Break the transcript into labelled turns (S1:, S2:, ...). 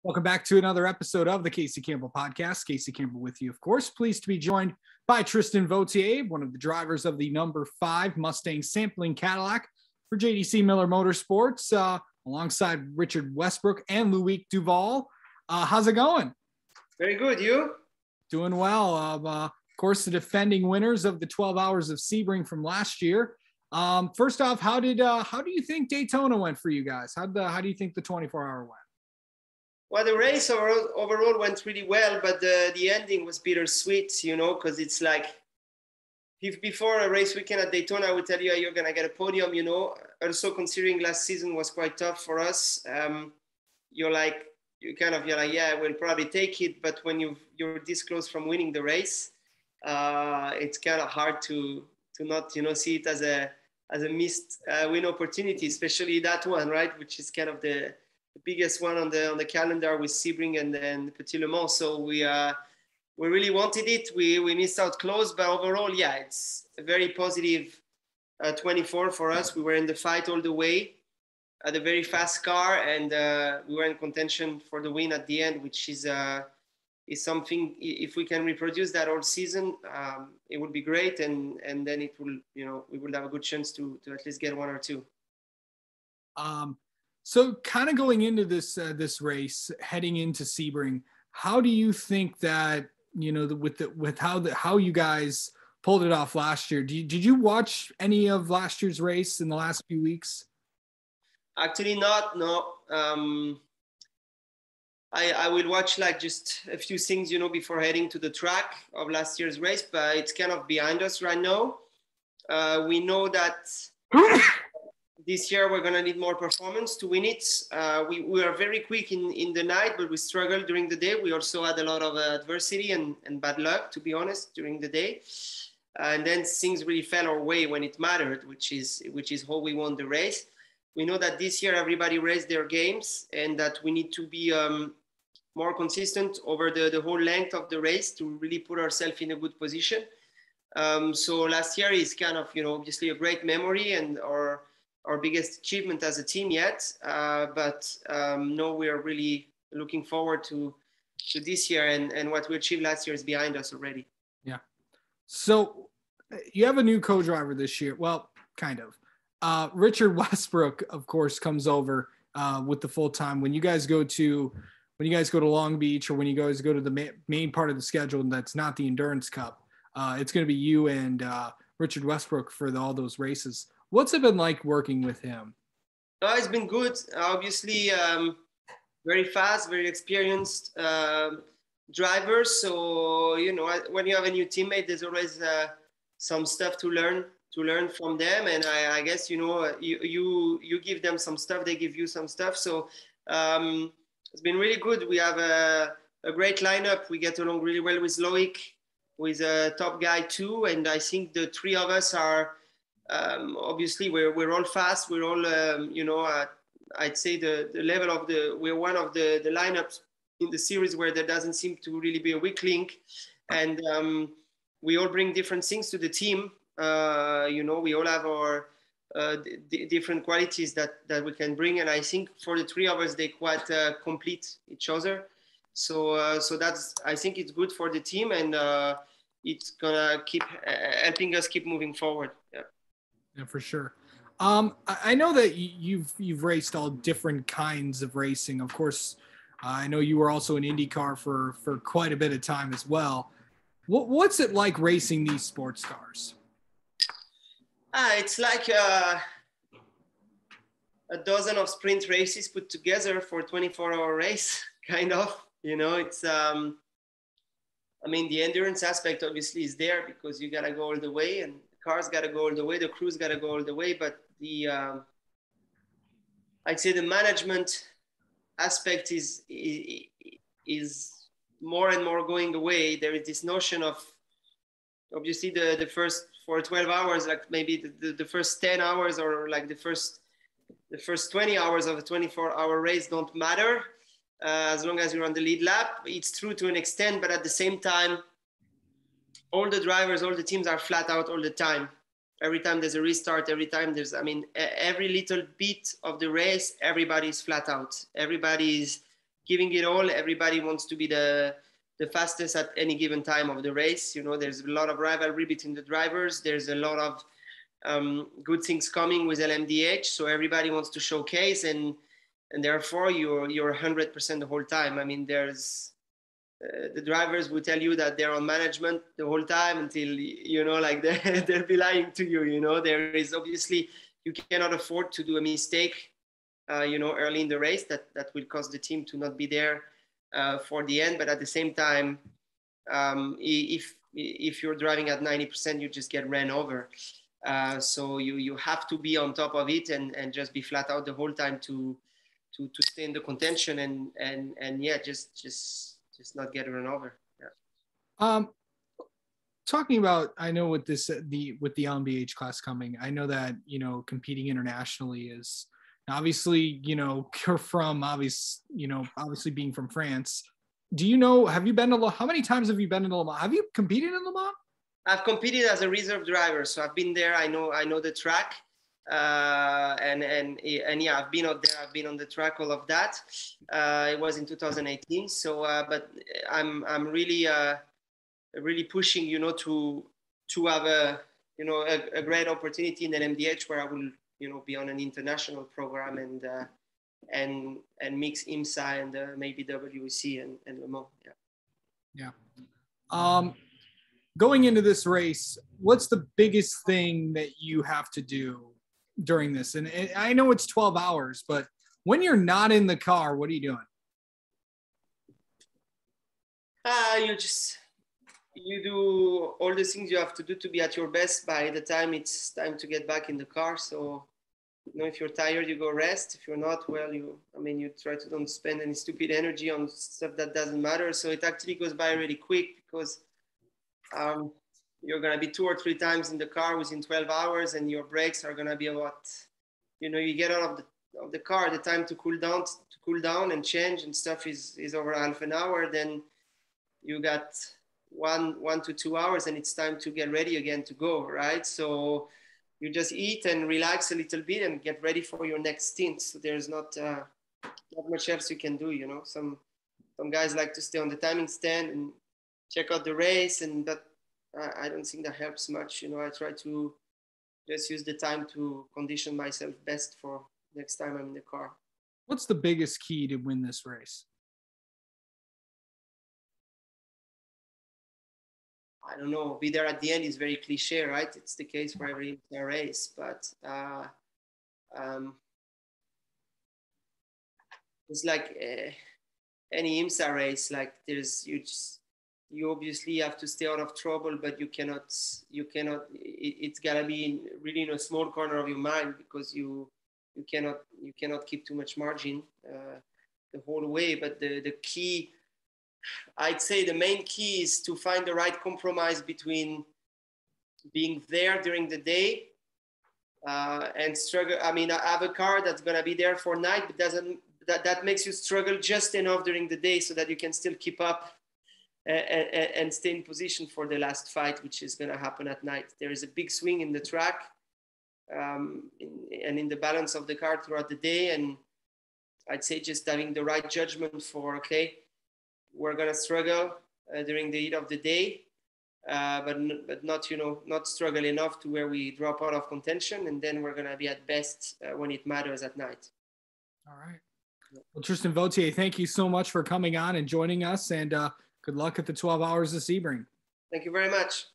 S1: Welcome back to another episode of the Casey Campbell Podcast. Casey Campbell with you, of course. Pleased to be joined by Tristan Vautier, one of the drivers of the number 5 Mustang sampling Cadillac for JDC Miller Motorsports, alongside Richard Westbrook and Loic Duval. How's it going?
S2: Very good. You?
S1: Doing well. Of course, the defending winners of the 12 Hours of Sebring from last year. First off, how do you think Daytona went for you guys? How do you think the 24-hour went?
S2: Well, the race overall went really well, but the ending was bittersweet, because it's like, if before a race weekend at Daytona, I would tell you you're going to get a podium, Also considering last season was quite tough for us, you're like, yeah, we'll probably take it. But when you're this close from winning the race, it's kind of hard to not, see it as a missed win opportunity, especially that one, right? Which is kind of the biggest one on the calendar with Sebring and then Petit Le Mans. So we really wanted it. We missed out close, but overall, yeah, it's a very positive 24 for us. We were in the fight all the way, at a very fast car, and we were in contention for the win at the end, which is something. If we can reproduce that all season, it would be great, and then it will, we will have a good chance to at least get one or two.
S1: So kind of going into this race, heading into Sebring, how do you think that, with how you guys pulled it off last year? Did you watch any of last year's race in the last few weeks?
S2: Actually not, no. I will watch like just a few things, before heading to the track of last year's race, but it's kind of behind us right now. We know that this year we're going to need more performance to win it. We are very quick in the night, but we struggled during the day. We also had a lot of adversity and bad luck, to be honest, during the day. And then things really fell our way when it mattered, which is how we won the race. We know that this year everybody raised their games and that we need to be more consistent over the whole length of the race to really put ourselves in a good position. So last year is kind of, obviously a great memory and our biggest achievement as a team yet, but no, we are really looking forward to this year, and what we achieved last year is behind us already.
S1: Yeah. So you have a new co-driver this year. Well, kind of. Richard Westbrook, of course, comes over with the full time. When you guys go to Long Beach, or when you guys go to the main part of the schedule that's not the Endurance Cup, it's going to be you and Richard Westbrook for all those races. What's it been like working with him?
S2: It's been good. Obviously, very fast, very experienced driver. So, when you have a new teammate, there's always some stuff to learn from them. And I guess, you give them some stuff, they give you some stuff. So it's been really good. We have a great lineup. We get along really well with Loic, who is a top guy too. And I think the three of us are, obviously we're all fast. We're all, I'd say the level of we're one of the lineups in the series where there doesn't seem to really be a weak link. And we all bring different things to the team. We all have our different qualities that we can bring. And I think for the three of us, they quite complete each other. So that's, I think it's good for the team, and it's gonna keep helping us keep moving forward.
S1: Yeah, for sure. I know that you've raced all different kinds of racing. Of course, I know you were also in IndyCar for quite a bit of time as well. What's it like racing these sports cars?
S2: It's like a dozen of sprint races put together for a 24-hour race, kind of. It's the endurance aspect obviously is there because you gotta go all the way, and cars got to go all the way, the crews got to go all the way, but I'd say the management aspect is more and more going away. There is this notion of, obviously the first, for 12 hours, like maybe the first 10 hours or like the first 20 hours of a 24-hour race don't matter as long as you're on the lead lap. It's true to an extent, but at the same time, all the drivers, all the teams are flat out all the time. Every time there's a restart, every time there's, every little bit of the race, everybody's flat out. Everybody's giving it all. Everybody wants to be the fastest at any given time of the race. You know, there's a lot of rivalry between the drivers. There's a lot of good things coming with LMDH, so everybody wants to showcase, and therefore you're 100% the whole time. I mean, there's the drivers will tell you that they're on management the whole time until, you know, like they'll be lying to you. You know, there is obviously, you cannot afford to do a mistake, you know, early in the race that will cause the team to not be there for the end. But at the same time, if you're driving at 90%, you just get ran over. So you have to be on top of it and just be flat out the whole time to stay in the contention and yeah, just not get run over. Yeah.
S1: Talking about, I know with this with the LMDH class coming, I know that, you know, competing internationally is obviously, you know, you're from obviously being from France. Do you know, have you been to how many times have you been in Le Mans? Have you competed in Le Mans?
S2: I've competed as a reserve driver, so I've been there. I know the track, and yeah, I've been out there. I've been on the track, all of that. It was in 2018. So, but I'm really really pushing, you know, to have a great opportunity in LMDH where I will, you know, be on an international program and mix IMSA and maybe WEC and Le Mans.
S1: Yeah. Yeah. Going into this race, what's the biggest thing that you have to do during this? And I know it's 12 hours, but when you're not in the car, what are you doing?
S2: You do all the things you have to do to be at your best by the time it's time to get back in the car. So, you know, if you're tired, you go rest. If you're not, well, you try to don't spend any stupid energy on stuff that doesn't matter. So it actually goes by really quick because you're going to be 2 or 3 times in the car within 12 hours and your brakes are going to be about, you know, you get out of the car, the time to cool down and change and stuff is over half an hour. Then you got 1 to 2 hours and it's time to get ready again to go, right? So you just eat and relax a little bit and get ready for your next stint. So there's not much else you can do, you know. Some guys like to stay on the timing stand and check out the race, but I don't think that helps much. You know, I try to just use the time to condition myself best for next time I'm in the car.
S1: What's the biggest key to win this race?
S2: I don't know. Be there at the end is very cliche, right? It's the case for every race, but it's like any IMSA race. Like you obviously have to stay out of trouble, but you cannot. It's gotta be really in a small corner of your mind because you cannot keep too much margin the whole way. But the key, I'd say the main key is to find the right compromise between being there during the day and struggle. I mean, I have a car that's gonna be there for night, but that makes you struggle just enough during the day so that you can still keep up and stay in position for the last fight, which is gonna happen at night. There is a big swing in the track and in the balance of the car throughout the day, and I'd say just having the right judgment for, okay, we're gonna struggle during the heat of the day, but not struggle enough to where we drop out of contention, and then we're gonna be at best when it matters at night.
S1: All right. Well, Tristan Vautier, thank you so much for coming on and joining us, and good luck at the 12 Hours of Sebring.
S2: Thank you very much.